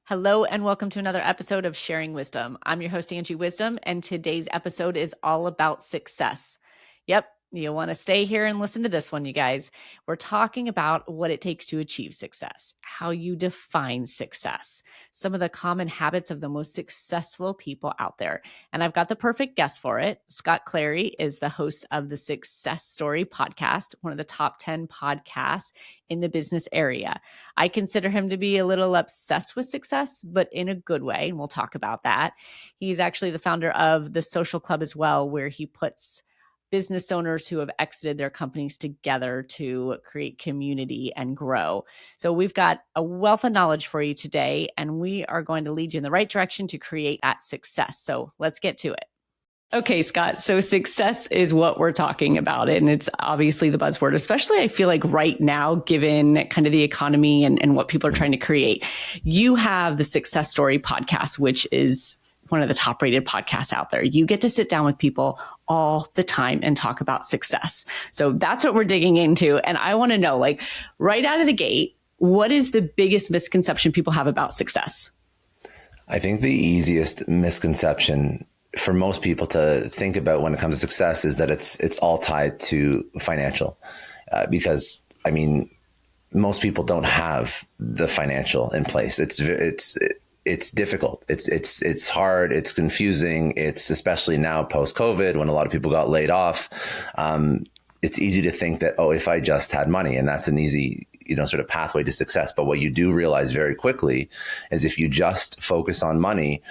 Hello, and welcome to another episode of Sharing Wisdom. I'm your host, Angie Wisdom, and today's episode is all about success. Yep, you'll want to stay here and listen to this one, you guys. We're talking about what it takes to achieve success, how you define success, some of the common habits of the most successful people out there. And I've got the perfect guest for it. Scott Clary is the host of the Success Story podcast, one of the top 10 podcasts in the business area. I consider him to be a little obsessed with success, but in a good way. And we'll talk about that. He's actually the founder of the Social Club as well, where he puts business owners who have exited their companies together to create community and grow. So we've got a wealth of knowledge for you today, and we are going to lead you in the right direction to create that success. So let's get to it. Okay, Scott. So success is what we're talking about. And it's obviously the buzzword, especially I feel like right now, given kind of the economy and what people are trying to create. You have the Success Story podcast, which is one of the top rated podcasts out there. You get to sit down with people all the time and talk about success. So that's what we're digging into. And I want to know, like, right out of the gate, what is the biggest misconception people have about success? I think the easiest misconception for most people to think about when it comes to success is that it's all tied to financial, because I mean, most people don't have the financial in place. It's difficult. It's hard. It's confusing. It's especially now post COVID when a lot of people got laid off. It's easy to think that, oh, if I just had money, and that's an easy, sort of pathway to success. But what you do realize very quickly is if you just focus on money,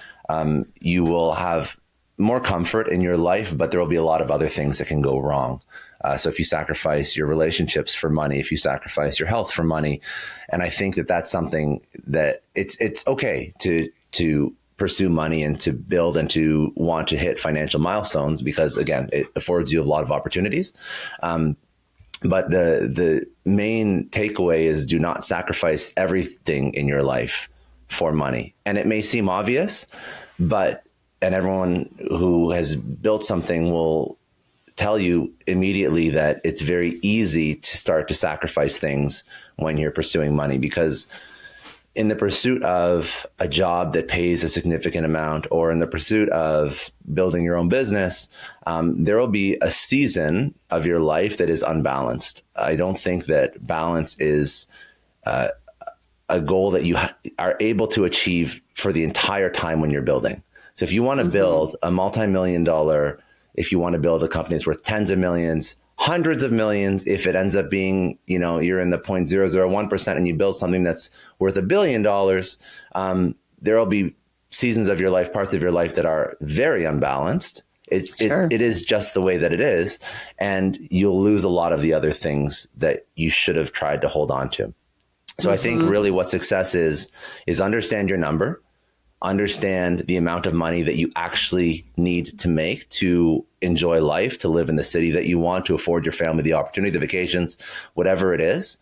you will have more comfort in your life, but there will be a lot of other things that can go wrong. So if you sacrifice your relationships for money, if you sacrifice your health for money, and I think that that's something that it's okay to pursue money and to build and to want to hit financial milestones, because again, it affords you a lot of opportunities. But the main takeaway is do not sacrifice everything in your life for money. And it may seem obvious, and everyone who has built something will tell you immediately that it's very easy to start to sacrifice things when you're pursuing money, because in the pursuit of a job that pays a significant amount, or in the pursuit of building your own business, there will be a season of your life that is unbalanced. I don't think that balance is a goal that you are able to achieve for the entire time when you're building. So if you want to build a multi-million dollar, if you want to build a company that's worth tens of millions, hundreds of millions, if it ends up being, you're in the 0.001% and you build something that's worth $1 billion, there will be seasons of your life, parts of your life that are very unbalanced. It is just the way that it is. And you'll lose a lot of the other things that you should have tried to hold on to. So I think really what success is understand your number. Understand the amount of money that you actually need to make to enjoy life, to live in the city that you want, to afford your family the opportunity, the vacations, whatever it is.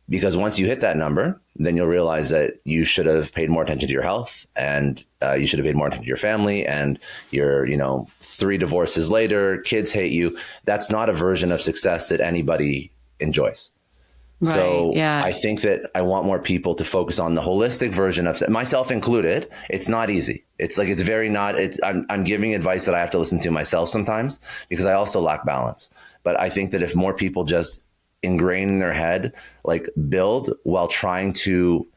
Because once you hit that number, then you'll realize that you should have paid more attention to your health, and you should have paid more attention to your family, and you're, 3 divorces later, kids hate you. That's not a version of success that anybody enjoys. Right, so yeah. I think that I want more people to focus on the holistic version of, myself included. It's not easy. I'm giving advice that I have to listen to myself sometimes because I also lack balance. But I think that if more people just ingrain in their head, like build while trying to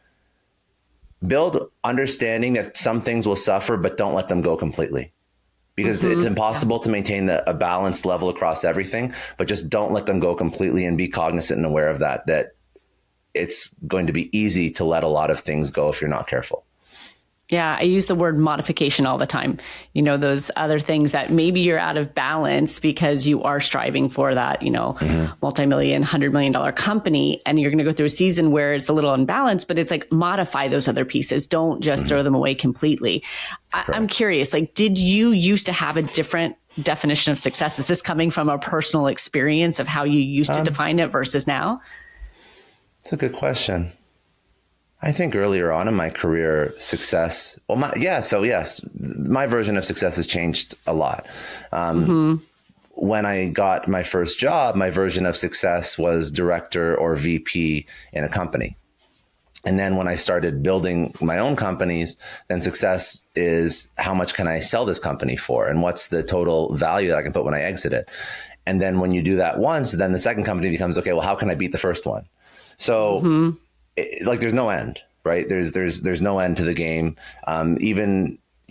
build, understanding that some things will suffer, but don't let them go completely. Because it's impossible to maintain a balanced level across everything, but just don't let them go completely, and be cognizant and aware of that it's going to be easy to let a lot of things go if you're not careful. Yeah, I use the word modification all the time. Those other things that maybe you're out of balance because you are striving for that, multi-million, $100 million company, and you're going to go through a season where it's a little unbalanced, but it's like modify those other pieces. Don't just throw them away completely. I'm curious, did you used to have a different definition of success? Is this coming from a personal experience of how you used to define it versus now? It's a good question. I think earlier on in my career, success, my version of success has changed a lot. When I got my first job, my version of success was director or VP in a company. And then when I started building my own companies, then success is how much can I sell this company for? And what's the total value that I can put when I exit it? And then when you do that once, then the second company becomes, okay, well, how can I beat the first one? So like there's no end, right? There's no end to the game.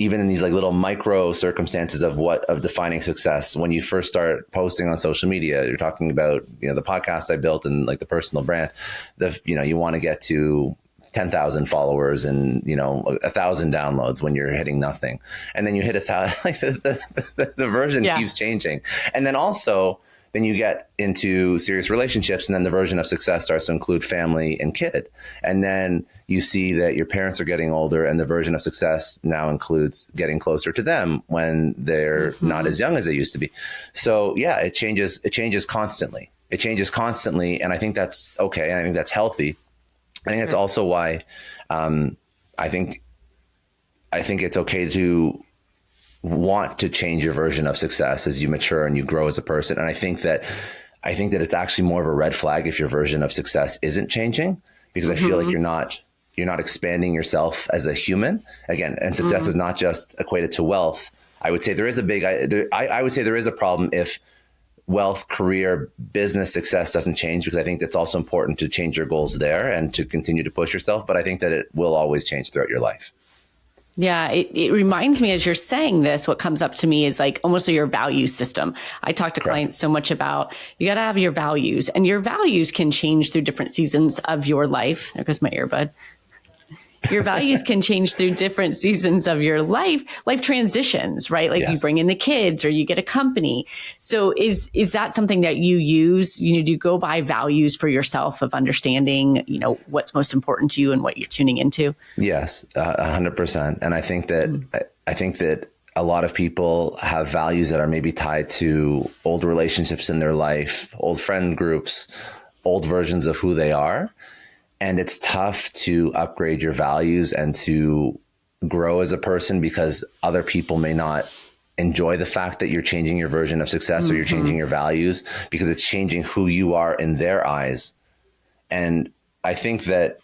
Even in these like little micro circumstances of defining success, when you first start posting on social media, you're talking about, the podcast I built and like the personal brand, you want to get to 10,000 followers and, 1,000 downloads when you're hitting nothing. And then you hit 1,000, like the version keeps changing. And then also, then you get into serious relationships, and then the version of success starts to include family and kid. And then you see that your parents are getting older, and the version of success now includes getting closer to them when they're not as young as they used to be. So yeah, it changes constantly. It changes constantly. And I think that's okay. I think that's healthy. I think that's also why I think it's okay to want to change your version of success as you mature and you grow as a person. And I think that it's actually more of a red flag if your version of success isn't changing, because I feel like you're not expanding yourself as a human again. And success is not just equated to wealth. I would say there is I would say there is a problem if wealth, career, business success doesn't change, because I think it's also important to change your goals there and to continue to push yourself. But I think that it will always change throughout your life. Yeah, it reminds me, as you're saying this, what comes up to me is like almost your value system. I talk to clients so much about, you got to have your values, and your values can change through different seasons of your life. There goes my earbud. Your values can change through different seasons of your life transitions, right? Like you bring in the kids or you get a company. So is that something that you use? Do you go by values for yourself of understanding, what's most important to you and what you're tuning into? Yes, 100%. And I think that a lot of people have values that are maybe tied to old relationships in their life, old friend groups, old versions of who they are. And it's tough to upgrade your values and to grow as a person, because other people may not enjoy the fact that you're changing your version of success or you're changing your values, because it's changing who you are in their eyes. And I think that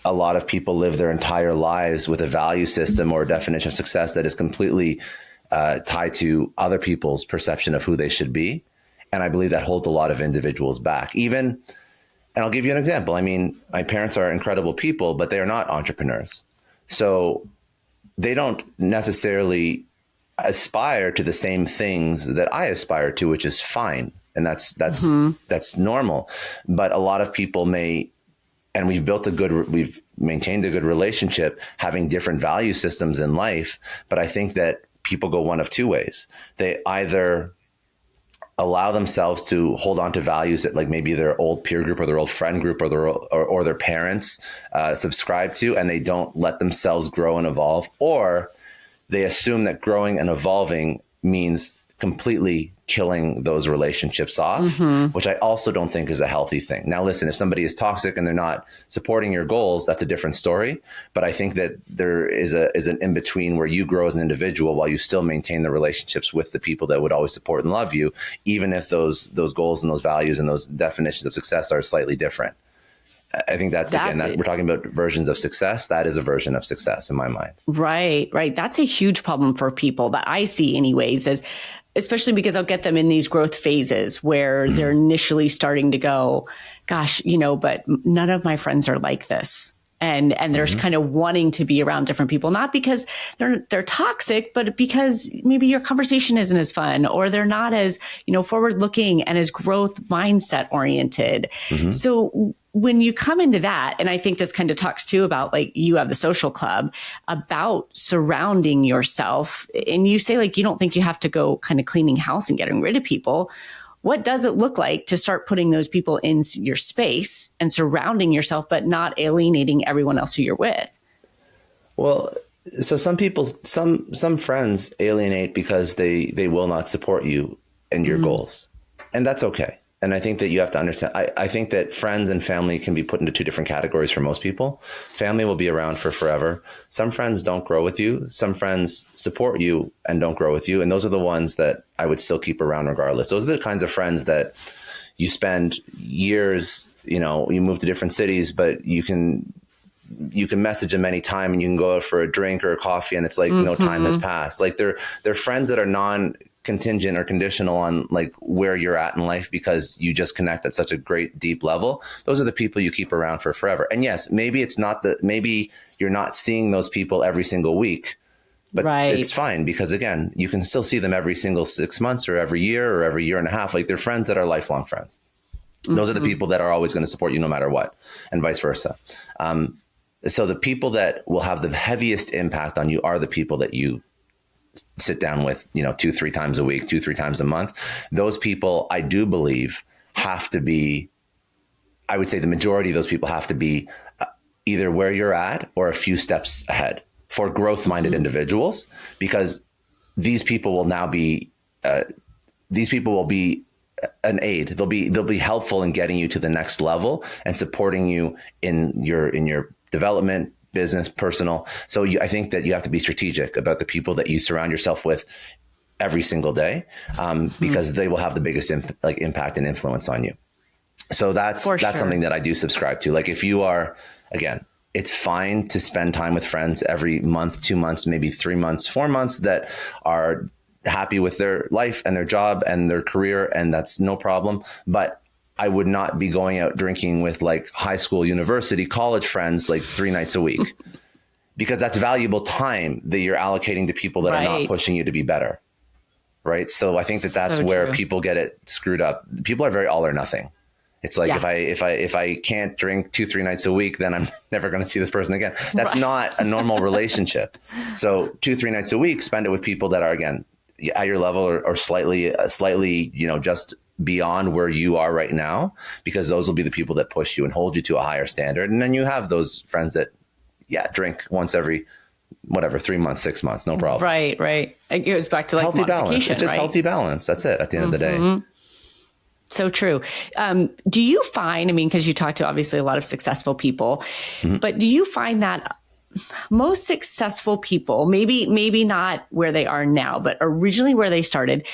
a lot of people live their entire lives with a value system or a definition of success that is completely tied to other people's perception of who they should be. And I believe that holds a lot of individuals back. And I'll give you an example. I mean, my parents are incredible people, but they are not entrepreneurs. So they don't necessarily aspire to the same things that I aspire to, which is fine. And that's normal. But a lot of people may, and we've maintained a good relationship, having different value systems in life. But I think that people go one of two ways. They either allow themselves to hold on to values that like maybe their old peer group or their old friend group or their parents subscribe to, and they don't let themselves grow and evolve, or they assume that growing and evolving means completely killing those relationships off, which I also don't think is a healthy thing. Now, listen, if somebody is toxic and they're not supporting your goals, that's a different story. But I think that there is an in-between where you grow as an individual while you still maintain the relationships with the people that would always support and love you, even if those goals and those values and those definitions of success are slightly different. I think that we're talking about versions of success. That is a version of success in my mind. Right. That's a huge problem for people that I see anyways, especially because I'll get them in these growth phases where they're initially starting to go, gosh, but none of my friends are like this. And they're kind of wanting to be around different people, not because they're toxic, but because maybe your conversation isn't as fun, or they're not as, forward looking and as growth mindset oriented. So when you come into that, and I think this kind of talks too about like you have the social club, about surrounding yourself, and you say like you don't think you have to go kind of cleaning house and getting rid of people. What does it look like to start putting those people in your space and surrounding yourself, but not alienating everyone else who you're with? Well, so some people, some friends alienate because they will not support you and your goals, and that's okay. And I think that you have to understand, I think that friends and family can be put into two different categories for most people. Family will be around for forever. Some friends don't grow with you. Some friends support you and don't grow with you. And those are the ones that I would still keep around regardless. Those are the kinds of friends that, you spend years, you move to different cities, but you can message them anytime and you can go out for a drink or a coffee and it's like no time has passed. Like they're friends that are non-contingent or conditional on like where you're at in life because you just connect at such a great deep level. Those are the people you keep around for forever. And yes, maybe maybe you're not seeing those people every single week, but it's fine because again, you can still see them every single 6 months or every year or every year and a half. Like they're friends that are lifelong friends. Those are the people that are always going to support you no matter what, and vice versa. So the people that will have the heaviest impact on you are the people that you sit down with, 2-3 times a week, 2-3 times a month. Those people, I do believe, have to be, I would say the majority of those people have to be either where you're at or a few steps ahead for growth-minded individuals, because these people will now be, an aid. They'll be helpful in getting you to the next level and supporting you in your development, business, personal. So I think that you have to be strategic about the people that you surround yourself with every single day, because they will have the biggest impact and influence on you. So that's something that I do subscribe to. Like if you are, again, it's fine to spend time with friends every month, 2 months, maybe 3 months, 4 months that are happy with their life and their job and their career. And that's no problem. But I would not be going out drinking with like high school, university, college friends, like 3 nights a week, because that's valuable time that you're allocating to people that are not pushing you to be better. Right. So I think that's where people get it screwed up. People are very all or nothing. It's like, if I can't drink 2-3 nights a week, then I'm never going to see this person again. That's not a normal relationship. So 2-3 nights a week, spend it with people that are, again, at your level or slightly, just beyond where you are right now, because those will be the people that push you and hold you to a higher standard. And then you have those friends that, drink once every, 3 months, 6 months, no problem. Right. It goes back to like healthy balance. It's just healthy balance. That's it at the end of the day. So true. Do you find, because you talk to obviously a lot of successful people, but do you find that most successful people, maybe not where they are now, but originally where they started,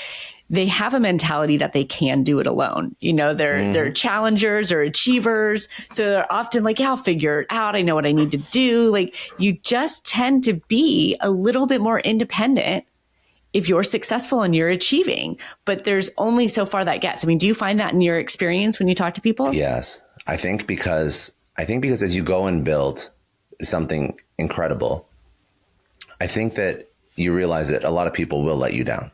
they have a mentality that they can do it alone. They're challengers or achievers. So they're often like, I'll figure it out. I know what I need to do. Like you just tend to be a little bit more independent if you're successful and you're achieving, but there's only so far that gets. Do you find that in your experience when you talk to people? Yes. I think because as you go and build something incredible, I think that you realize that a lot of people will let you down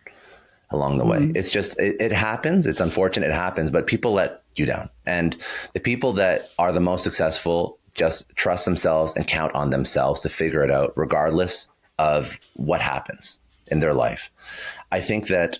along the way. It's just, it happens. It's unfortunate it happens, but people let you down. And the people that are the most successful just trust themselves and count on themselves to figure it out, regardless of what happens in their life. I think that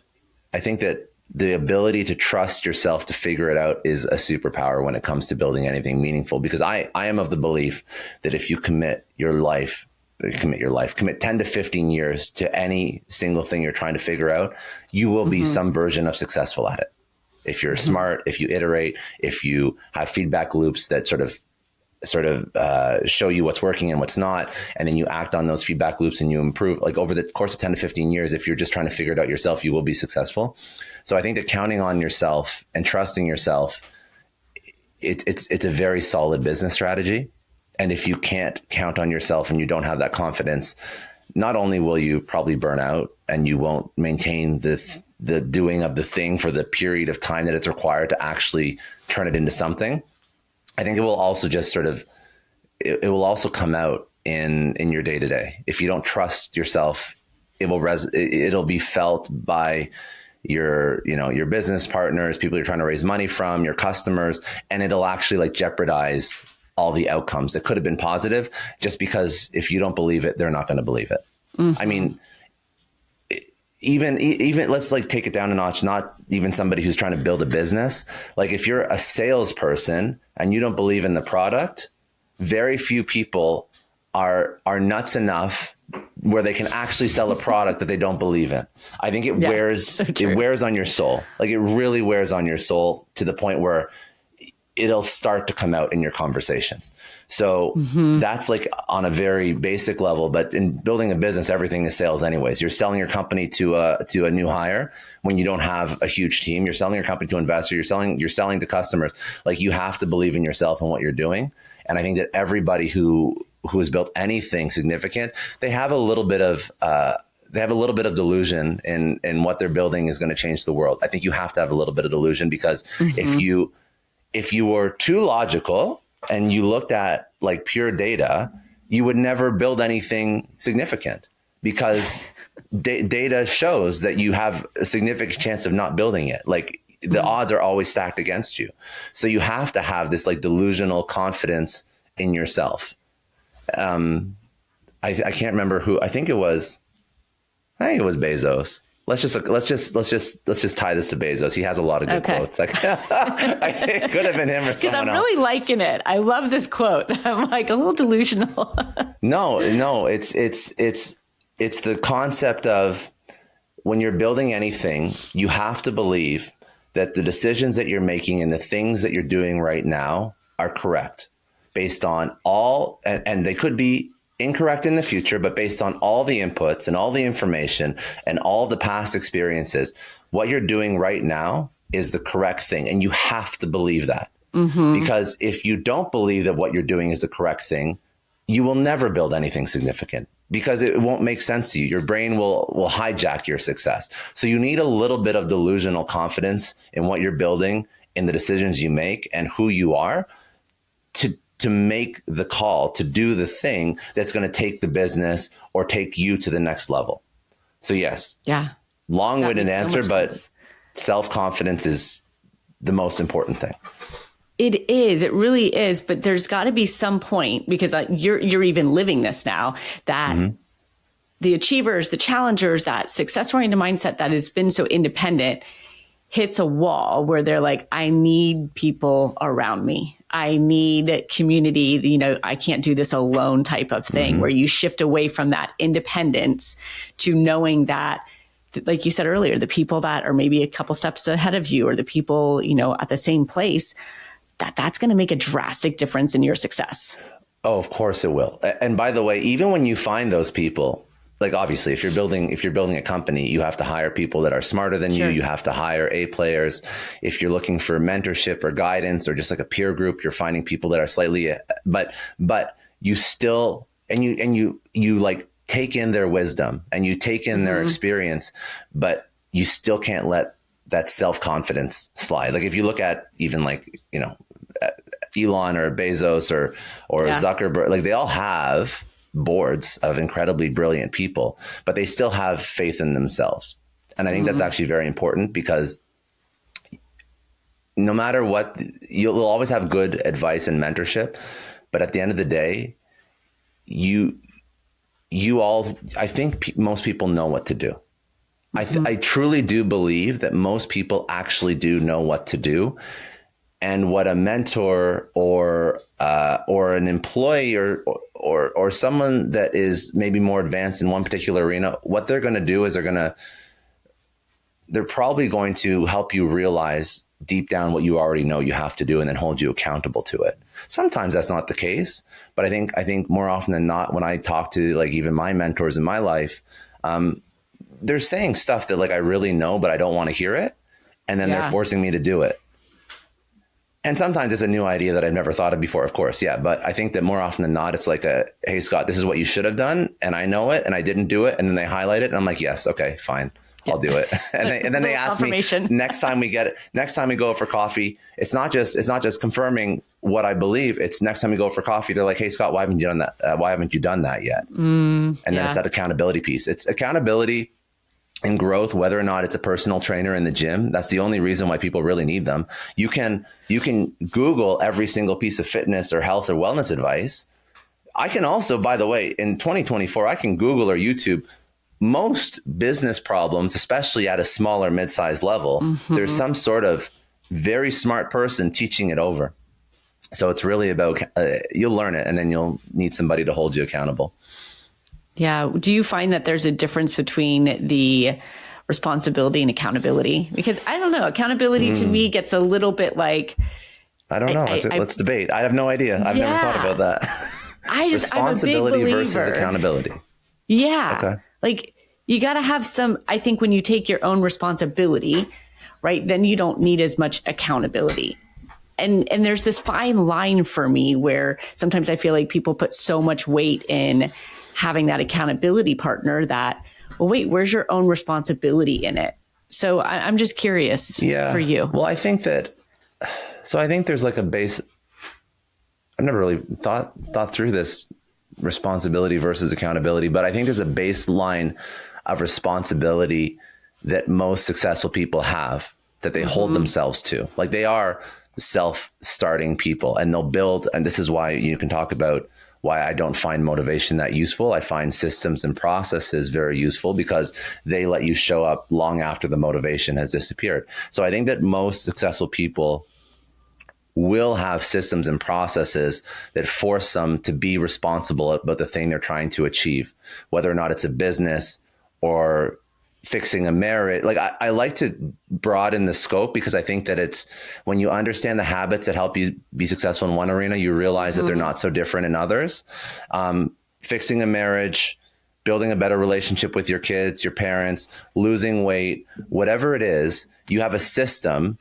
the ability to trust yourself to figure it out is a superpower when it comes to building anything meaningful, because I am of the belief that if you commit 10 to 15 years to any single thing you're trying to figure out, you will be some version of successful at it. If you're smart, if you iterate, if you have feedback loops that sort of show you what's working and what's not, and then you act on those feedback loops and you improve, like over the course of 10 to 15 years, if you're just trying to figure it out yourself, you will be successful. So I think that counting on yourself and trusting yourself, it's a very solid business strategy. And if you can't count on yourself and you don't have that confidence, not only will you probably burn out and you won't maintain the doing of the thing for the period of time that it's required to actually turn it into something, I think it will also just it will also come out in your day to day. If you don't trust yourself, it'll be felt by your business partners, people you're trying to raise money from, your customers, and it'll actually like jeopardize all the outcomes that could have been positive, just because if you don't believe it, they're not going to believe it. Even let's like take it down a notch, not even somebody who's trying to build a business. Like if you're a salesperson and you don't believe in the product, very few people are nuts enough where they can actually sell a product that they don't believe in. I think it wears on your soul. Like it really wears on your soul to the point where it'll start to come out in your conversations. So that's like on a very basic level, but in building a business, everything is sales anyways. You're selling your company to a new hire when you don't have a huge team. You're selling your company to an investor. You're selling to customers. Like, you have to believe in yourself and what you're doing. And I think that everybody who has built anything significant, they have a little bit of delusion in what they're building is going to change the world. I think you have to have a little bit of delusion, because if you were too logical and you looked at like pure data, you would never build anything significant, because data shows that you have a significant chance of not building it. Like, the odds are always stacked against you. So you have to have this like delusional confidence in yourself. I can't remember who. I think it was Bezos. Let's just tie this to Bezos. He has a lot of good quotes. Like, it could have been him or someone else. Because I'm really liking it. I love this quote. I'm like a little delusional. No, it's the concept of, when you're building anything, you have to believe that the decisions that you're making and the things that you're doing right now are correct, based on all, and they could be incorrect in the future, but based on all the inputs and all the information and all the past experiences, what you're doing right now is the correct thing. And you have to believe that. Because if you don't believe that what you're doing is the correct thing, you will never build anything significant, because it won't make sense to you. Your brain will hijack your success. So you need a little bit of delusional confidence in what you're building, in the decisions you make, and who you are, to make the call, to do the thing that's going to take the business or take you to the next level. So yes, long-winded answer, but self-confidence is the most important thing. It is. It really is. But there's got to be some point, because you're even living this now, that the achievers, the challengers, that success-oriented mindset that has been so independent hits a wall where they're like, I need people around me. I need community. I can't do this alone type of thing, where you shift away from that independence to knowing that, like you said earlier, the people that are maybe a couple steps ahead of you, or the people, at the same place, that's going to make a drastic difference in your success. Oh, of course it will. And by the way, even when you find those people, like, obviously, if you're building a company, you have to hire people that are smarter than you. You have to hire A players. If you're looking for mentorship or guidance, or just like a peer group, you're finding people that are slightly, but you still, and you like take in their wisdom and you take in their experience, but you still can't let that self-confidence slide. Like, if you look at even like, Elon or Bezos or Zuckerberg, like, they all have boards of incredibly brilliant people, but they still have faith in themselves. And I think that's actually very important, because no matter what, you'll always have good advice and mentorship. But at the end of the day, I think most people know what to do. I truly do believe that most people actually do know what to do. And what a mentor or an employee or someone that is maybe more advanced in one particular arena, what they're going to do is they're probably going to help you realize deep down what you already know you have to do, and then hold you accountable to it. Sometimes that's not the case, but I think more often than not, when I talk to like even my mentors in my life, they're saying stuff that like I really know, but I don't want to hear it, and then they're forcing me to do it. And sometimes it's a new idea that I've never thought of before, of course. Yeah. But I think that more often than not, it's like hey, Scott, this is what you should have done. And I know it and I didn't do it. And then they highlight it. And I'm like, yes, okay, fine. I'll do it. And then they ask me next time we go for coffee, it's not just confirming what I believe. It's next time we go for coffee, they're like, hey, Scott, why haven't you done that? Why haven't you done that yet? And then it's that accountability piece. It's accountability and growth, whether or not it's a personal trainer in the gym. That's the only reason why people really need them. You can Google every single piece of fitness or health or wellness advice. I can also, by the way, in 2024, I can Google or YouTube most business problems, especially at a smaller mid-sized level. There's some sort of very smart person teaching it over. So it's really about, you'll learn it, and then you'll need somebody to hold you accountable. Yeah. Do you find that there's a difference between the responsibility and accountability? Because I don't know, accountability to me gets a little bit like, I don't know. Let's debate. I have no idea. I've never thought about that. I'm a big Responsibility versus believer. accountability. Yeah. Okay. Like you got to have some, I think when you take your own responsibility, right, then you don't need as much accountability. And there's this fine line for me where sometimes I feel like people put so much weight in having that accountability partner that, well, wait, where's your own responsibility in it? So I'm just curious for you. Well, I think there's like a base. I've never really thought through this responsibility versus accountability, but I think there's a baseline of responsibility that most successful people have that they hold themselves to. Like they are self-starting people and they'll build. And this is why you can talk about why I don't find motivation that useful. I find systems and processes very useful because they let you show up long after the motivation has disappeared. So I think that most successful people will have systems and processes that force them to be responsible about the thing they're trying to achieve, whether or not it's a business or fixing a marriage. Like I like to broaden the scope because I think that it's when you understand the habits that help you be successful in one arena, you realize that they're not so different in others. Fixing a marriage, building a better relationship with your kids, your parents, losing weight, whatever it is, you have a system,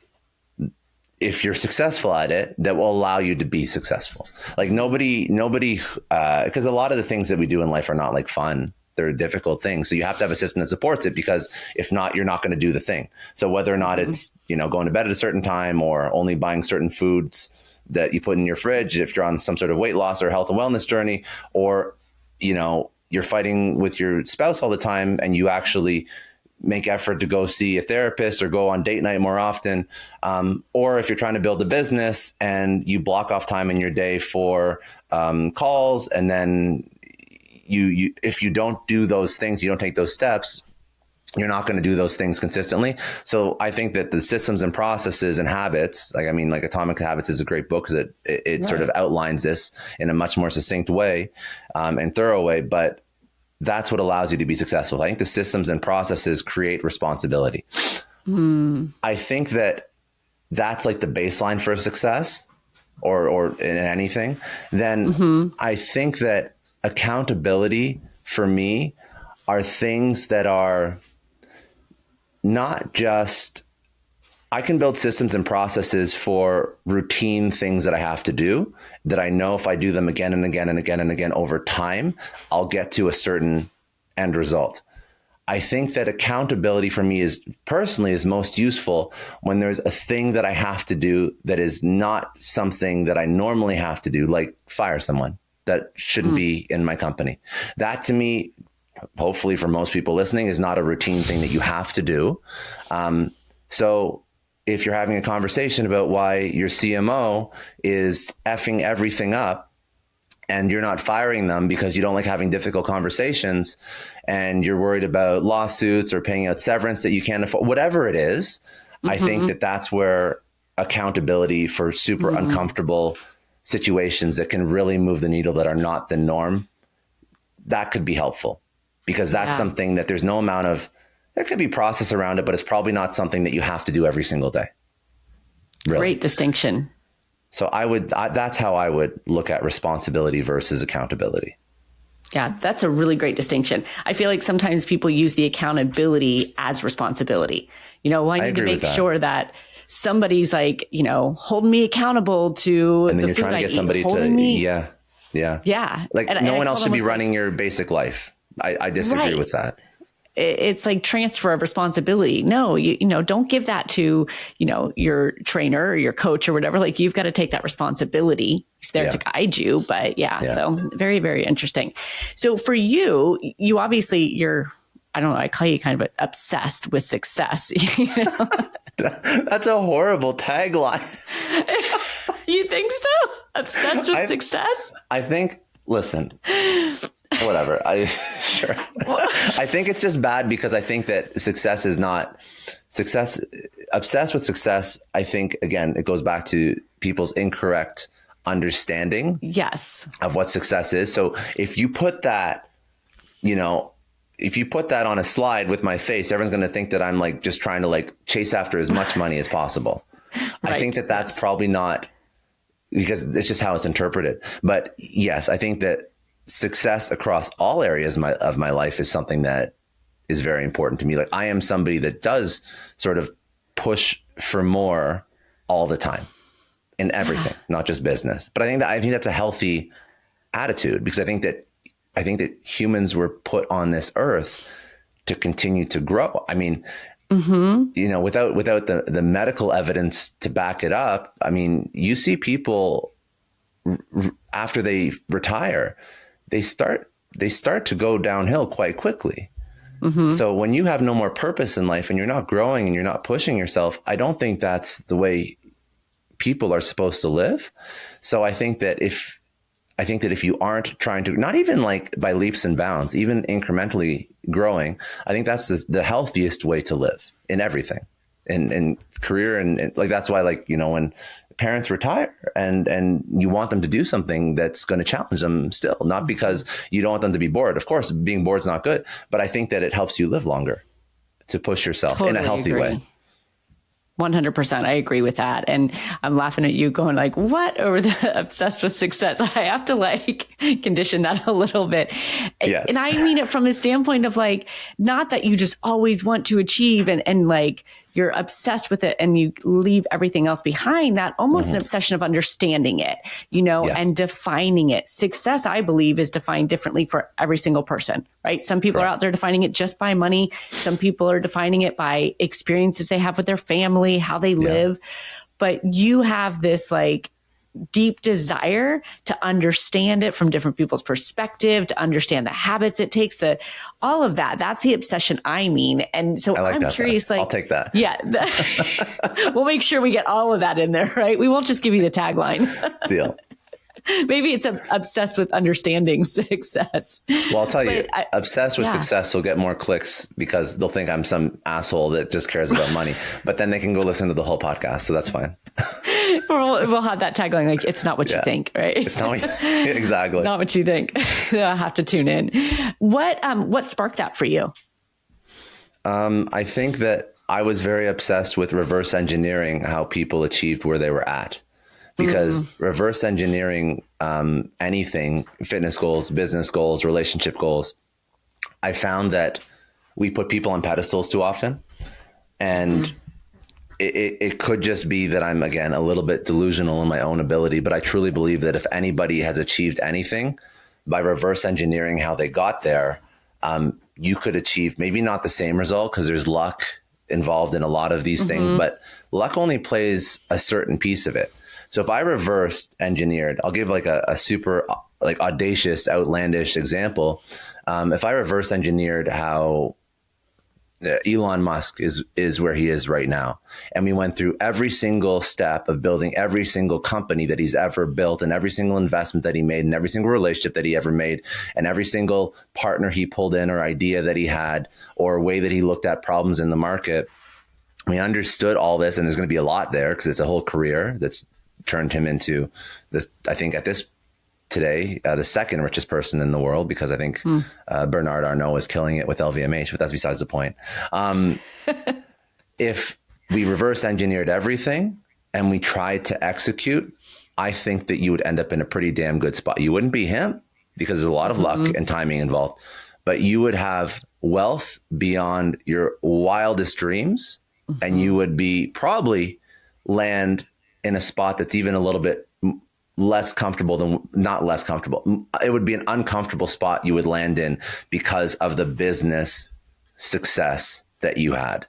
if you're successful at it, that will allow you to be successful. Like nobody, because a lot of the things that we do in life are not like fun. They're difficult things. So you have to have a system that supports it because if not, you're not going to do the thing. So whether or not it's, going to bed at a certain time or only buying certain foods that you put in your fridge, if you're on some sort of weight loss or health and wellness journey, or, you're fighting with your spouse all the time and you actually make effort to go see a therapist or go on date night more often. Or if you're trying to build a business and you block off time in your day for calls, and then you if you don't do those things, you don't take those steps, you're not going to do those things consistently. So I think that the systems and processes and habits, like Atomic Habits is a great book because it sort of outlines this in a much more succinct way and thorough way. But that's what allows you to be successful. I think the systems and processes create responsibility. I think that that's like the baseline for success or in anything. Then I think that accountability for me are things that are not just, I can build systems and processes for routine things that I have to do that I know if I do them again and again and again and again over time, I'll get to a certain end result. I think that accountability for me is most useful when there's a thing that I have to do that is not something that I normally have to do, like fire someone that shouldn't be in my company. That to me, hopefully for most people listening, is not a routine thing that you have to do. So if you're having a conversation about why your CMO is effing everything up and you're not firing them because you don't like having difficult conversations and you're worried about lawsuits or paying out severance that you can't afford, whatever it is, I think that that's where accountability for super uncomfortable situations that can really move the needle that are not the norm, that could be helpful because that's something that there's no amount of, there could be process around it, but it's probably not something that you have to do every single day. Really. Great distinction. So that's how I would look at responsibility versus accountability. Yeah, that's a really great distinction. I feel like sometimes people use the accountability as responsibility. I need to make sure that somebody's like, holding me accountable to and then the you're food trying to get I somebody eat, to, yeah. Like and no one else should be like, running your basic life. I disagree with that. It's like transfer of responsibility. No, you don't give that to, your trainer or your coach or whatever. Like you've got to take that responsibility. He's there to guide you. But so very, very interesting. So for you, you obviously I don't know, I call you kind of obsessed with success. That's a horrible tagline. You think so? Obsessed with success? I think, listen, whatever. Sure. I think it's just bad because I think that success is not success. Obsessed with success, I think, again, it goes back to people's incorrect understanding of what success is. So if you put that, on a slide with my face, everyone's going to think that I'm like just trying to like chase after as much money as possible. Right. I think that that's probably not because it's just how it's interpreted. But yes, I think that success across all areas of my life is something that is very important to me. Like I am somebody that does sort of push for more all the time in everything, not just business. But I think that's a healthy attitude, because I think that humans were put on this earth to continue to grow. I mean, without the medical evidence to back it up, I mean, you see people after they retire, they start to go downhill quite quickly. So when you have no more purpose in life and you're not growing and you're not pushing yourself, I don't think that's the way people are supposed to live. So I think that if you aren't trying to, not even like by leaps and bounds, even incrementally growing, I think that's the healthiest way to live in everything, in career. And like, that's why, like, when parents retire and you want them to do something that's going to challenge them still, not because you don't want them to be bored. Of course, being bored is not good, but I think that it helps you live longer to push yourself in a healthy way. 100%. I agree with that. And I'm laughing at you going like, what? Or obsessed with success. I have to like condition that a little bit. Yes. And I mean it from the standpoint of like, not that you just always want to achieve and like you're obsessed with it and you leave everything else behind, that almost an obsession of understanding it, yes. and defining it. Success, I believe, is defined differently for every single person, right? Some people are out there defining it just by money. Some people are defining it by experiences they have with their family, how they live. But you have this like deep desire to understand it from different people's perspective, to understand the habits it takes, all of that. That's the obsession I mean. And so I'm curious, like, I'll take that. Yeah. We'll make sure we get all of that in there, right? We won't just give you the tagline. Deal. Maybe it's obsessed with understanding success. Well, I'll tell you, obsessed with success will get more clicks because they'll think I'm some asshole that just cares about money. But then they can go listen to the whole podcast. So that's fine. We'll have that tagline, like, it's not what you think, right? It's not exactly. Not what you think. I'll have to tune in. What sparked that for you? I think that I was very obsessed with reverse engineering how people achieved where they were at. Because reverse engineering anything, fitness goals, business goals, relationship goals, I found that we put people on pedestals too often. And it could just be that I'm, again, a little bit delusional in my own ability. But I truly believe that if anybody has achieved anything by reverse engineering how they got there, you could achieve maybe not the same result, because there's luck involved in a lot of these things. But luck only plays a certain piece of it. So if I reverse engineered, I'll give like a super like audacious, outlandish example. If I reverse engineered how Elon Musk is where he is right now, and we went through every single step of building every single company that he's ever built, and every single investment that he made, and every single relationship that he ever made, and every single partner he pulled in or idea that he had or way that he looked at problems in the market, we understood all this. And there's going to be a lot there because it's a whole career that's turned him into this, I think at this today, the second richest person in the world, because I think Bernard Arnault is killing it with LVMH, but that's besides the point. If we reverse engineered everything and we tried to execute, I think that you would end up in a pretty damn good spot. You wouldn't be him because there's a lot of luck and timing involved, but you would have wealth beyond your wildest dreams, and you would be probably land in a spot that's even a little bit less comfortable than, not less comfortable. It would be an uncomfortable spot you would land in because of the business success that you had.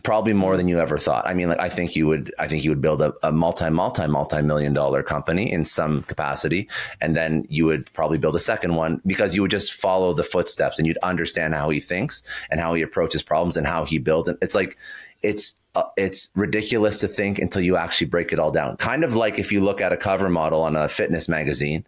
Probably more than you ever thought. I mean, like, I think you would build a multi-million dollar company in some capacity. And then you would probably build a second one because you would just follow the footsteps and you'd understand how he thinks and how he approaches problems and how he builds. And it's like, it's ridiculous to think until you actually break it all down. Kind of like if you look at a cover model on a fitness magazine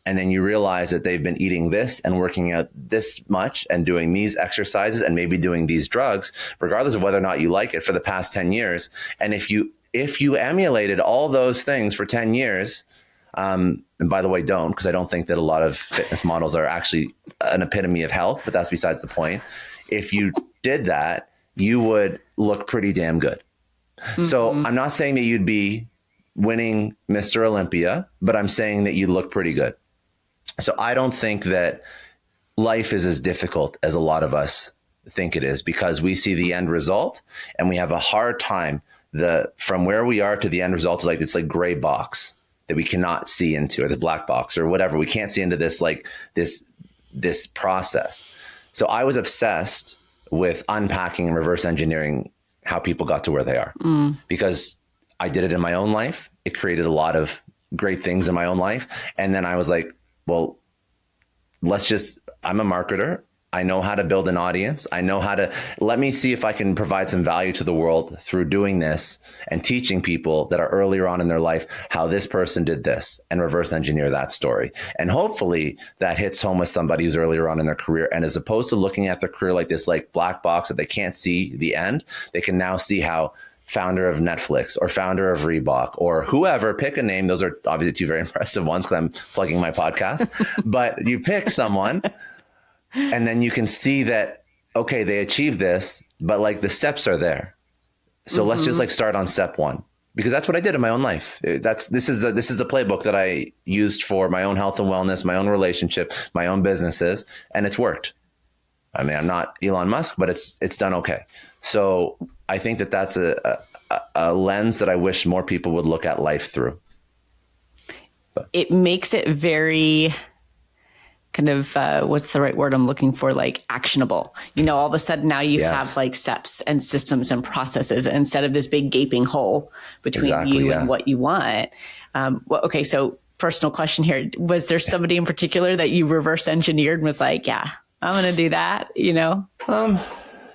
and then you realize that they've been eating this and working out this much and doing these exercises and maybe doing these drugs, regardless of whether or not you like it, for the past 10 years. And if you emulated all those things for 10 years, and by the way, don't, because I don't think that a lot of fitness models are actually an epitome of health, but that's besides the point. If you did that, you would look pretty damn good. So I'm not saying that you'd be winning Mr. Olympia, but I'm saying that you look pretty good. So I don't think that life is as difficult as a lot of us think it is, because we see the end result and we have a hard time. From where we are to the end result is like it's like gray box that we cannot see into, or the black box or whatever. We can't see into this, like this process. So I was obsessed with unpacking and reverse engineering how people got to where they are, because I did it in my own life. It created a lot of great things in my own life. And then I was like, well, I'm a marketer. I know how to build an audience. Let me see if I can provide some value to the world through doing this and teaching people that are earlier on in their life how this person did this, and reverse engineer that story. And hopefully that hits home with somebody who's earlier on in their career. And as opposed to looking at their career like this, like black box that they can't see the end, they can now see how founder of Netflix or founder of Reebok or whoever, pick a name. Those are obviously two very impressive ones because I'm plugging my podcast, but you pick someone and then you can see that, okay, they achieved this, but like the steps are there. So let's just like start on step one, because that's what I did in my own life. This is the playbook that I used for my own health and wellness, my own relationship, my own businesses, and it's worked. I mean, I'm not Elon Musk, but it's done okay. So I think that that's a lens that I wish more people would look at life through. But it makes it very kind of, what's the right word I'm looking for? Like actionable. All of a sudden now you have like steps and systems and processes instead of this big gaping hole between you and what you want. Okay. So personal question here. Was there somebody in particular that you reverse engineered and was like, yeah, I'm going to do that,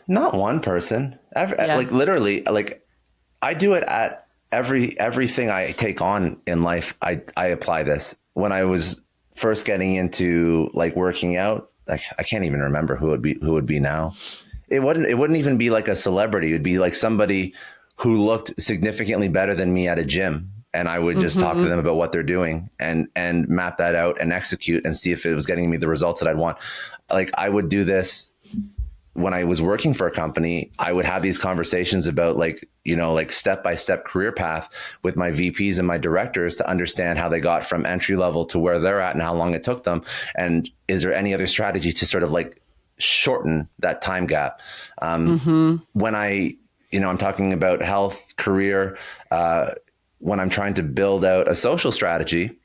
Not one person. Like literally, like I do it at everything I take on in life. I apply this. When I was first getting into like working out, like I can't even remember who would be now. It wouldn't even be like a celebrity. It would be like somebody who looked significantly better than me at a gym. And I would just talk to them about what they're doing and map that out and execute and see if it was getting me the results that I'd want. Like I would do this when I was working for a company. I would have these conversations about like step-by-step career path with my VPs and my directors to understand how they got from entry level to where they're at and how long it took them. And is there any other strategy to sort of like shorten that time gap? When I'm talking about health, career, when I'm trying to build out a social strategy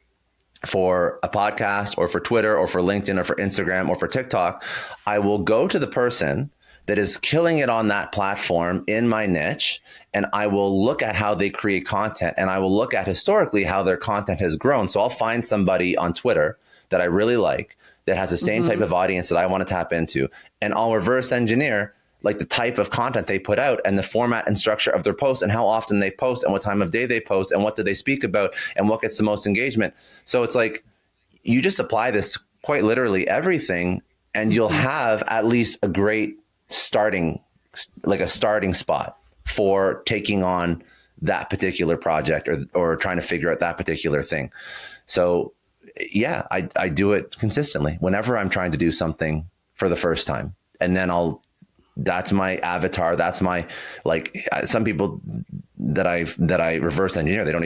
for a podcast or for Twitter or for LinkedIn or for Instagram or for TikTok, I will go to the person that is killing it on that platform in my niche, and I will look at how they create content, and I will look at historically how their content has grown. So I'll find somebody on Twitter that I really like that has the same type of audience that I want to tap into, and I'll reverse engineer like the type of content they put out and the format and structure of their posts and how often they post and what time of day they post and what do they speak about and what gets the most engagement. So it's like you just apply this quite literally everything, and you'll have at least a great starting spot for taking on that particular project or trying to figure out that particular thing. So yeah, I do it consistently whenever I'm trying to do something for the first time. And then that's my avatar. That's my, like, some people that I reverse engineer, they don't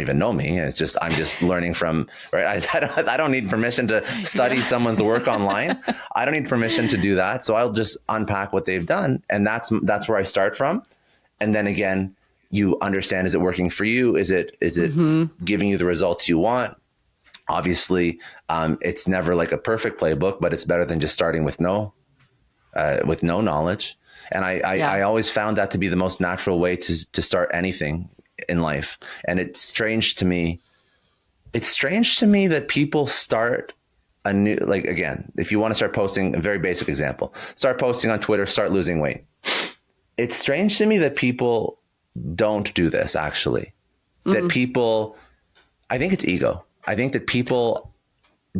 even know me. It's just, I'm just learning from, right. I don't need permission to study someone's work online. I don't need permission to do that. So I'll just unpack what they've done. And that's where I start from. And then again, you understand, is it working for you? Is it giving you the results you want? Obviously, it's never like a perfect playbook, but it's better than just starting with no knowledge. And I always found that to be the most natural way to start anything in life. And it's strange to me that people start a new, like, again, if you want to start posting, a very basic example, start posting on Twitter, start losing weight. It's strange to me that people don't do this, actually. That people, I think it's ego. I think that people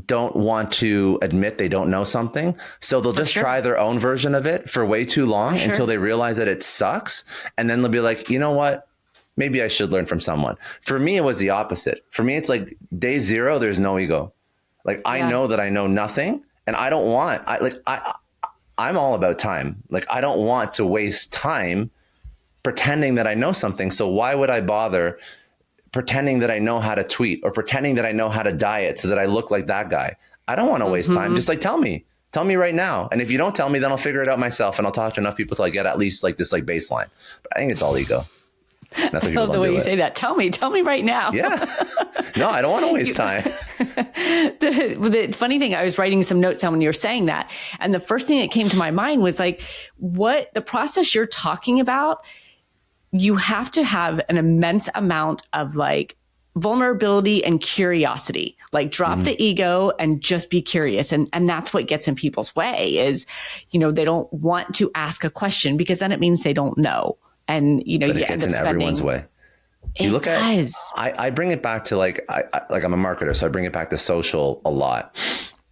don't want to admit they don't know something. So they'll just try their own version of it for way too long until they realize that it sucks. And then they'll be like, you know what? Maybe I should learn from someone. For me, it was the opposite. For me, it's like day zero, there's no ego. Like, I know that I know nothing, and I don't want, I'm all about time. Like, I don't want to waste time pretending that I know something. So why would I bother pretending that I know how to tweet or pretending that I know how to diet so that I look like that guy. I don't want to waste time. Just like, tell me right now. And if you don't tell me, then I'll figure it out myself. And I'll talk to enough people till I get at least like this like baseline. But I think it's all ego. That's I love the way you say that. Tell me right now. Yeah. No, I don't want to waste time. The funny thing, I was writing some notes down when you were saying that. And the first thing that came to my mind was like, what the process you're talking about, you have to have an immense amount of like vulnerability and curiosity, like drop the ego and just be curious. And that's what gets in people's way is, they don't want to ask a question because then it means they don't know. And, but it gets in everyone's way. You look at, I bring it back to like I'm a marketer, so I bring it back to social a lot.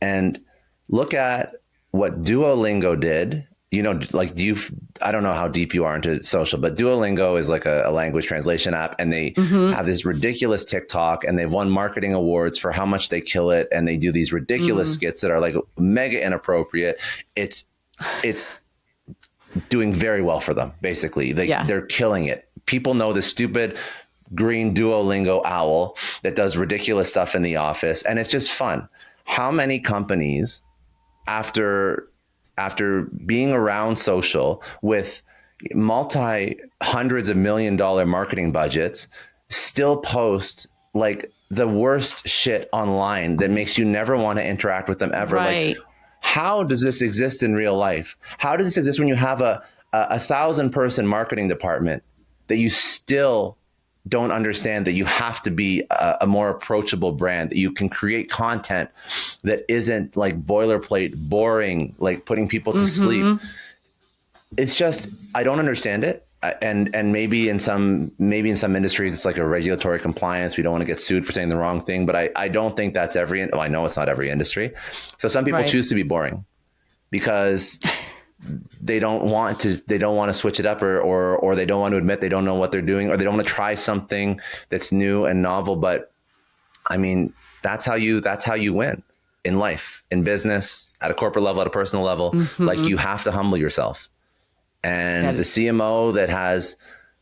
And look at what Duolingo did. Like I don't know how deep you are into social, but Duolingo is like a language translation app, and they have this ridiculous TikTok, and they've won marketing awards for how much they kill it. And they do these ridiculous skits that are like mega inappropriate. It's doing very well for them. Basically, they're killing it. People know the stupid green Duolingo owl that does ridiculous stuff in the office, and it's just fun. How many companies after being around social with hundreds of $1 million marketing budgets still post like the worst shit online that makes you never want to interact with them ever? Right. Like, how does this exist in real life? How does this exist when you have a 1,000-person marketing department that you still don't understand that you have to be a more approachable brand, that you can create content that isn't like boilerplate, boring, like putting people to sleep? It's just, I don't understand it. And maybe in some industries, it's like a regulatory compliance. We don't want to get sued for saying the wrong thing, but I don't think that's I know it's not every industry. So some people choose to be boring because they don't want to switch it up, or they don't want to admit they don't know what they're doing, or they don't want to try something that's new and novel. But I mean, that's how you win in life, in business, at a corporate level, at a personal level. Like, you have to humble yourself. And the CMO that has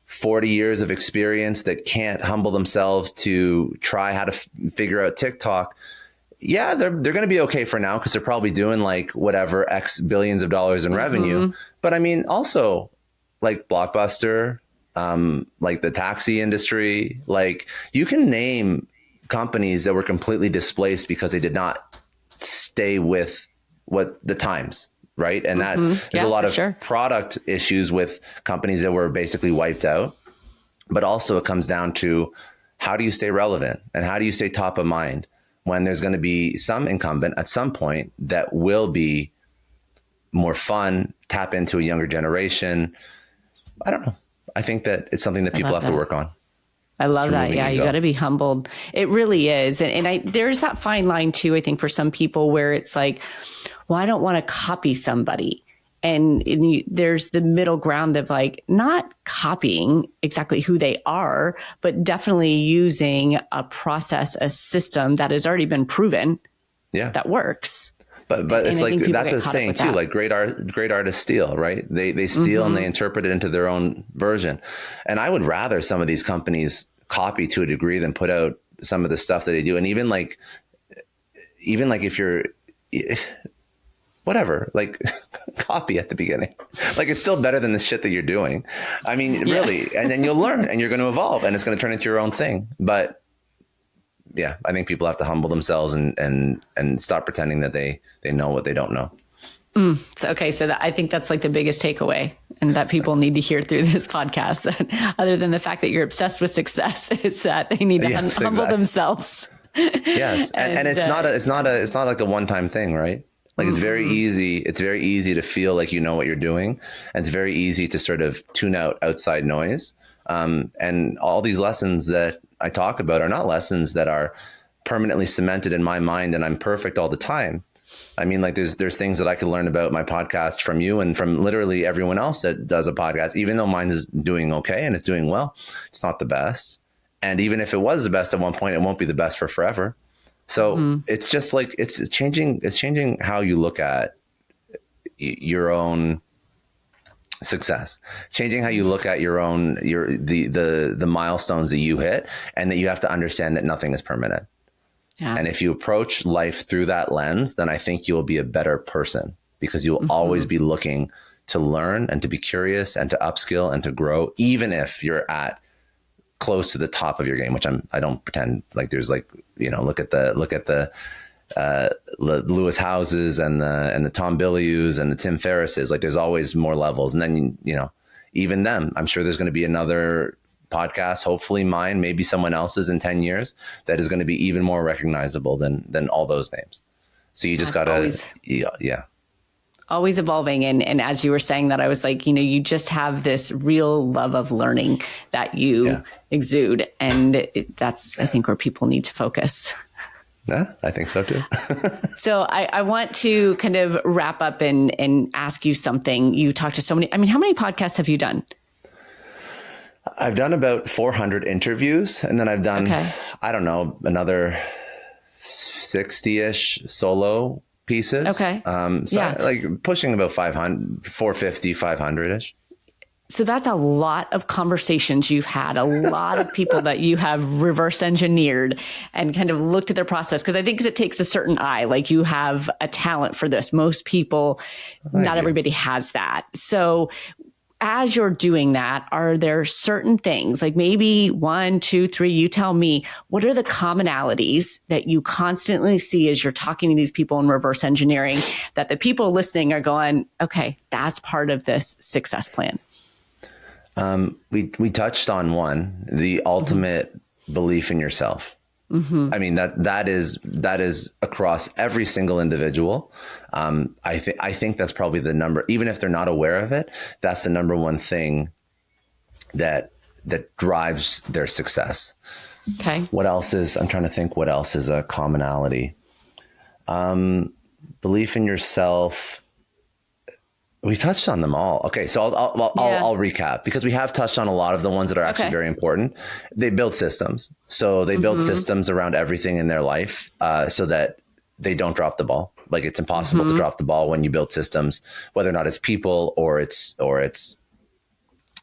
40 years of experience that can't humble themselves to try how to figure out TikTok, yeah, they're going to be okay for now because they're probably doing like whatever X billions of dollars in revenue. But I mean, also like Blockbuster, like the taxi industry, like you can name companies that were completely displaced because they did not stay with what the times. Right. And that there's a lot of product issues with companies that were basically wiped out. But also it comes down to, how do you stay relevant and how do you stay top of mind when there's going to be some incumbent at some point that will be more fun, tap into a younger generation? I don't know. I think that it's something that people have to work on. I love that. Yeah, you got to be humbled. It really is. And there's that fine line too, I think, for some people where it's like, well, I don't want to copy somebody. And there's the middle ground of like not copying exactly who they are, but definitely using a process, a system that has already been proven that works. But it's like, that's a saying too, like great artists steal, right? They steal and they interpret it into their own version. And I would rather some of these companies copy to a degree than put out some of the stuff that they do. And even like if you're, whatever, like copy at the beginning, like it's still better than the shit that you're doing. I mean, really. And then you'll learn and you're going to evolve and it's going to turn into your own thing. But yeah, I think people have to humble themselves and stop pretending that they know what they don't know. So I think that's like the biggest takeaway, and that people need to hear through this podcast, that other than the fact that you're obsessed with success, is that they need to humble themselves. Yes. And it's not like a one-time thing, right? Like it's very easy. It's very easy to feel like you know what you're doing. And it's very easy to sort of tune out outside noise. And all these lessons that I talk about are not lessons that are permanently cemented in my mind and I'm perfect all the time. I mean, like there's things that I could learn about my podcast from you and from literally everyone else that does a podcast, even though mine is doing okay and it's doing well. It's not the best. And even if it was the best at one point, it won't be the best for forever. So it's just like, it's changing how you look at your own success, changing how you look at the milestones that you hit, and that you have to understand that nothing is permanent. Yeah. And if you approach life through that lens, then I think you'll be a better person, because you'll always be looking to learn and to be curious and to upskill and to grow, even if you're at close to the top of your game, which I don't pretend like there's like, look at the Lewis Houses and the Tom Billius and the Tim Ferrisses. Like, there's always more levels. And then, even them, I'm sure there's going to be another podcast, hopefully mine, maybe someone else's in 10 years, that is going to be even more recognizable than all those names. So you just got to, always evolving. And as you were saying that, I was like, you just have this real love of learning that you exude. And that's, I think, where people need to focus. Yeah, I think so too. So I want to kind of wrap up and ask you something. You talk to so many, how many podcasts have you done? I've done about 400 interviews, and then I've done, I don't know, another 60-ish solo pieces. Okay. Like pushing about 500, 450, 500-ish. So that's a lot of conversations you've had, a lot of people that you have reverse engineered and kind of looked at their process. Because I think it takes a certain eye, like you have a talent for this. Most people, not everybody has that. So as you're doing that, are there certain things, like maybe 1, 2, 3, you tell me, what are the commonalities that you constantly see as you're talking to these people in reverse engineering, that the people listening are going, okay, that's part of this success plan? We touched on one, the ultimate belief in yourself. I mean, that is across every single individual. I think that's probably the number, even if they're not aware of it, that's the number one thing that drives their success. Okay. What else is, I'm trying to think what else is a commonality. Belief in yourself. We touched on them all. Okay, so I'll recap, because we have touched on a lot of the ones that are actually very important. They build systems. So they build systems around everything in their life, so that they don't drop the ball. Like, it's impossible to drop the ball when you build systems, whether or not it's people or it's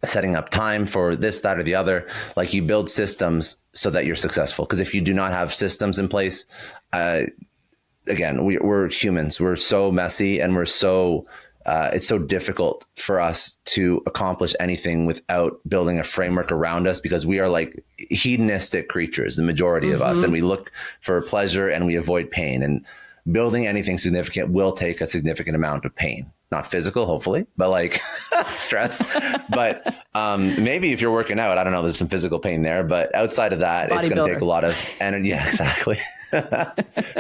setting up time for this, that, or the other. Like, you build systems so that you're successful. Because if you do not have systems in place, again, we're humans. We're so messy, and it's so difficult for us to accomplish anything without building a framework around us, because we are like hedonistic creatures, the majority of us, and we look for pleasure and we avoid pain. And building anything significant will take a significant amount of pain, not physical, hopefully, but like stress. But maybe if you're working out, I don't know, there's some physical pain there, but outside of that, it's going to take a lot of energy. Yeah, exactly.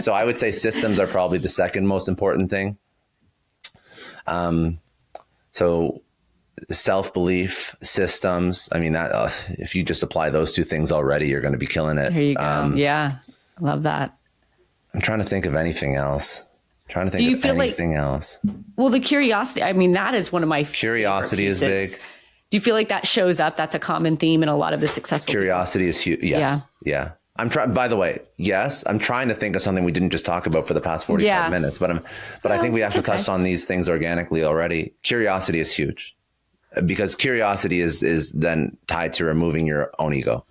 So I would say systems are probably the second most important thing. So self-belief, systems, I mean, that if you just apply those two things already, you're going to be killing it. There you go. Yeah. I love that. I'm trying to think of anything else. Well, the curiosity, I mean, that is one of my curiosity is big. Do you feel like that shows up? That's a common theme in a lot of the successful curiosity people? Is huge. Yes. Yeah. I'm trying, by the way, yes, I'm trying to think of something we didn't just talk about for the past 45 minutes, but I think we have to touch on these things organically already. Curiosity is huge, because curiosity is then tied to removing your own ego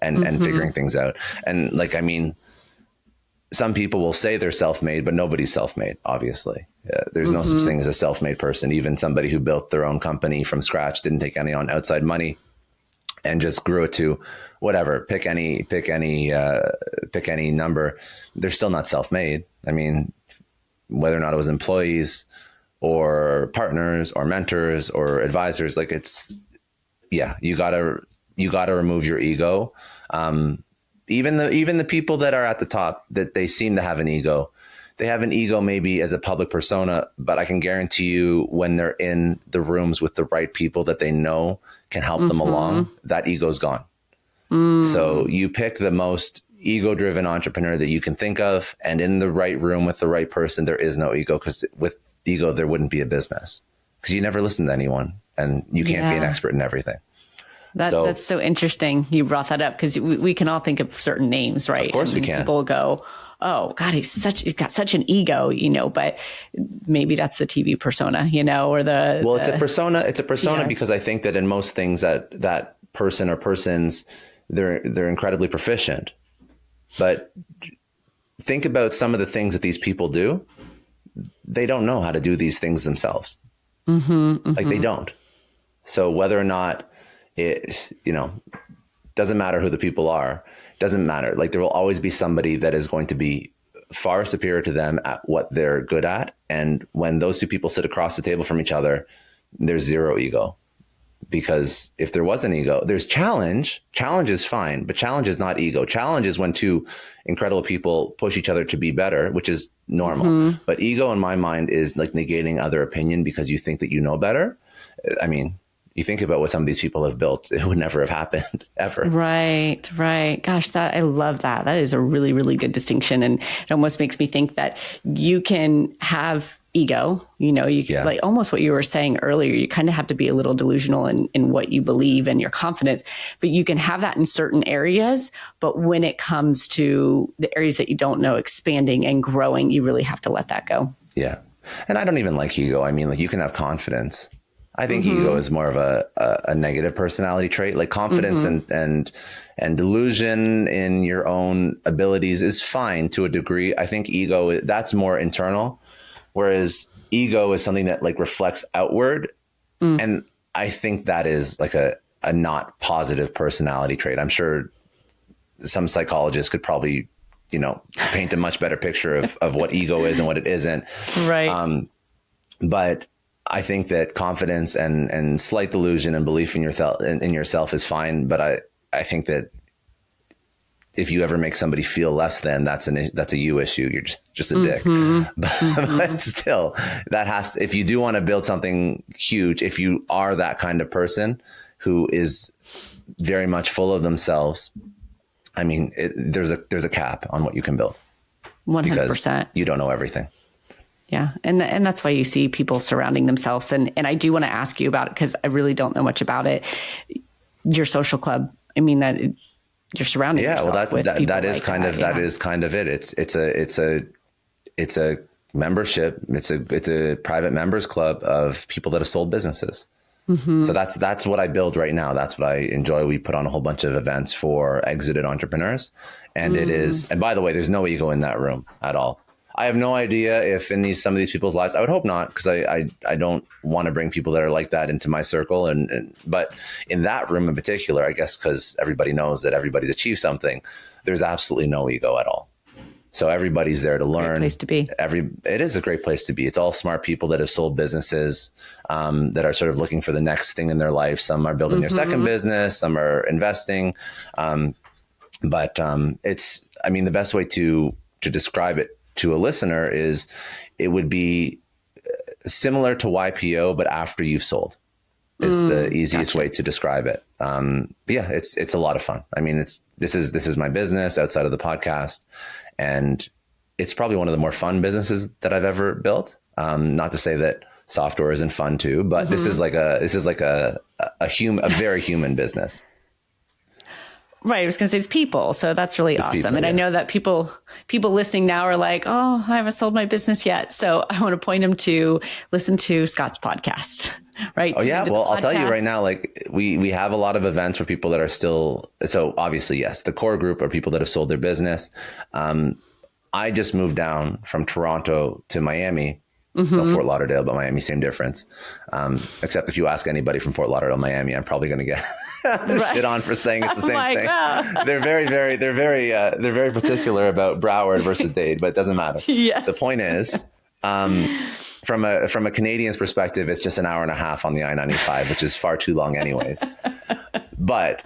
and figuring things out. And like, I mean, some people will say they're self-made, but nobody's self-made, obviously. There's no such thing as a self-made person. Even somebody who built their own company from scratch, didn't take any on outside money, and just grew it to whatever, pick any number. They're still not self-made. I mean, whether or not it was employees or partners or mentors or advisors, like you gotta remove your ego. Even the people that are at the top, that they seem to have an ego, they have an ego maybe as a public persona, but I can guarantee you when they're in the rooms with the right people that they know can help them along, that ego's gone. So you pick the most ego-driven entrepreneur that you can think of, and in the right room with the right person, there is no ego, because with ego, there wouldn't be a business, because you never listen to anyone, and you can't be an expert in everything. That's so interesting. You brought that up, because we can all think of certain names, right? Of course we can. People go, oh God, he's got such an ego, but maybe that's the TV persona, or well, it's a persona. It's a persona PR. because I think that in most things that person or persons, they're incredibly proficient. But think about some of the things that these people do. They don't know how to do these things themselves. Like they don't. So whether or not it, doesn't matter who the people are, doesn't matter. Like there will always be somebody that is going to be far superior to them at what they're good at. And when those two people sit across the table from each other, there's zero ego. Because if there was an ego, there's challenge. Challenge is fine, but challenge is not ego. Challenge is when two incredible people push each other to be better, which is normal. But ego in my mind is like negating other opinion because you think that you know better. I mean, you think about what some of these people have built, it would never have happened ever. Right. Gosh, I love that. That is a really, really good distinction. And it almost makes me think that you can have ego, like almost what you were saying earlier, you kind of have to be a little delusional in what you believe and your confidence, but you can have that in certain areas. But when it comes to the areas that you don't know, expanding and growing, you really have to let that go. Yeah. And I don't even like ego. I mean, like you can have confidence. I think ego is more of a negative personality trait. Like confidence and delusion in your own abilities is fine to a degree. I think ego, that's more internal, whereas ego is something that like reflects outward. And I think that is like a not positive personality trait. I'm sure some psychologists could probably, paint a much better picture of what ego is and what it isn't. Right. But I think that confidence and slight delusion and belief in yourself is fine. But I think that if you ever make somebody feel less than, that's a you issue. You're just a dick. But still, if you do want to build something huge, if you are that kind of person who is very much full of themselves, I mean, there's a cap on what you can build. 100%. Because you don't know everything. Yeah. And that's why you see people surrounding themselves. And I do want to ask you about it because I really don't know much about it. Your social club. I mean, that you're surrounding yourself with people that is kind of it. It's a membership. It's a private members club of people that have sold businesses. So that's what I build right now. That's what I enjoy. We put on a whole bunch of events for exited entrepreneurs. And it is, and by the way, there's no ego in that room at all. I have no idea if in some of these people's lives, I would hope not, because I don't want to bring people that are like that into my circle. But in that room in particular, I guess because everybody knows that everybody's achieved something, there's absolutely no ego at all. So everybody's there to learn. Great place to be. It is a great place to be. It's all smart people that have sold businesses, that are sort of looking for the next thing in their life. Some are building their second business, some are investing. But the best way to describe it to a listener is it would be similar to YPO, but after you've sold is the easiest way to describe it. But yeah, it's a lot of fun. I mean, this is my business outside of the podcast, and it's probably one of the more fun businesses that I've ever built. Not to say that software isn't fun too, but this is like a very human business. Right. I was going to say it's people. So that's really awesome. People, and yeah. I know that people listening now are like, oh, I haven't sold my business yet. So I want to point them to listen to Scott's podcast. Right. Oh yeah. Well, I'll tell you right now, like we have a lot of events for people that are still, so obviously, yes, the core group are people that have sold their business. I just moved down from Toronto to Miami. No, Fort Lauderdale, but Miami, same difference. Except if you ask anybody from Fort Lauderdale, Miami, I'm probably going to get shit on for saying it's the same thing. Wow. They're very particular about Broward versus Dade, but it doesn't matter. Yeah. The point is, from a Canadian's perspective, it's just an hour and a half on the I-95, which is far too long anyways. But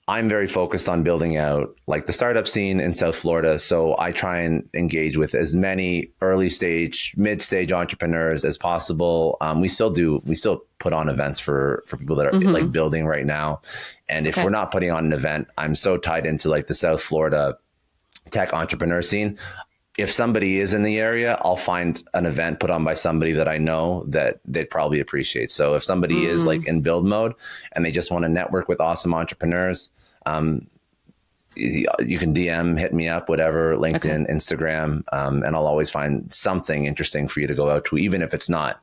I'm very focused on building out like the startup scene in South Florida. So I try and engage with as many early stage, mid stage entrepreneurs as possible. We still put on events for people that are like building right now. And if we're not putting on an event, I'm so tied into like the South Florida tech entrepreneur scene. If somebody is in the area, I'll find an event put on by somebody that I know that they'd probably appreciate. So if somebody is like in build mode and they just want to network with awesome entrepreneurs, you can DM, hit me up, whatever, LinkedIn, Instagram, and I'll always find something interesting for you to go out to, even if it's not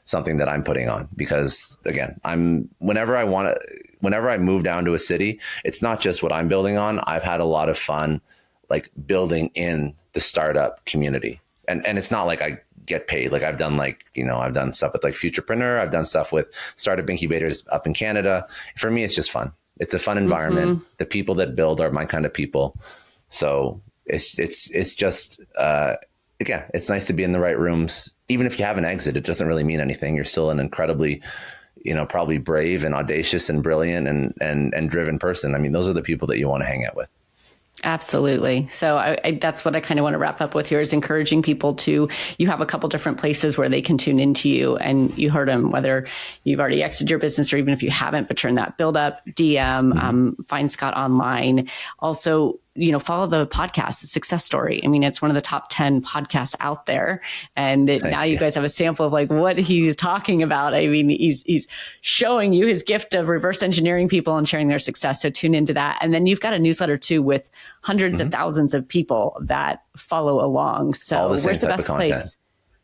something that I'm putting on. Because again, whenever I move down to a city, it's not just what I'm building on. I've had a lot of fun, like building in the startup community, and it's not like I get paid. Like I've done I've done stuff with like Futurepreneur. I've done stuff with startup incubators up in Canada. For me, it's just fun. It's a fun environment. Mm-hmm. The people that build are my kind of people. So it's just, again, it's nice to be in the right rooms. Even if you have an exit, it doesn't really mean anything. You're still an incredibly, probably brave and audacious and brilliant and driven person. I mean, those are the people that you want to hang out with. Absolutely. So that's what I kind of want to wrap up with here, is encouraging people you have a couple different places where they can tune into you, and you heard them, whether you've already exited your business or even if you haven't, but turn that build up, DM, find Scott online. Also, follow the podcast, The Success Story. I mean, it's one of the top 10 podcasts out there. And now you guys have a sample of like what he's talking about. I mean, he's showing you his gift of reverse engineering people and sharing their success. So tune into that. And then you've got a newsletter too with hundreds of thousands of people that follow along. So where's the best place?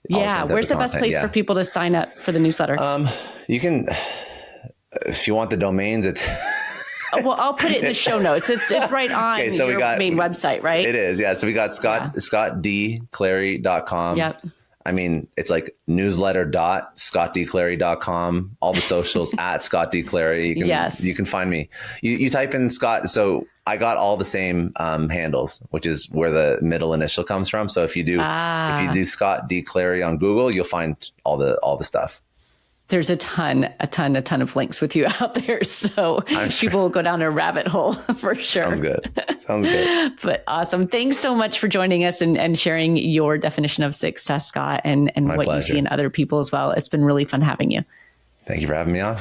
Yeah. Where's the best place for people to sign up for the newsletter? You can, if you want the domains, it's... Well, I'll put it in the show notes. It's right on your main website, right? It is, yeah. So we got scottdclary.com. Yep. I mean, it's like newsletter.scottdclary.com. All the socials at Scott D. Clary. You can find me. You type in Scott. So I got all the same handles, which is where the middle initial comes from. So if you do Scott D. Clary on Google, you'll find all the stuff. There's a ton of links with you out there. So people will go down a rabbit hole for sure. Sounds good. But awesome. Thanks so much for joining us and sharing your definition of success, Scott, and what you see in other people as well. It's been really fun having you. Thank you for having me on.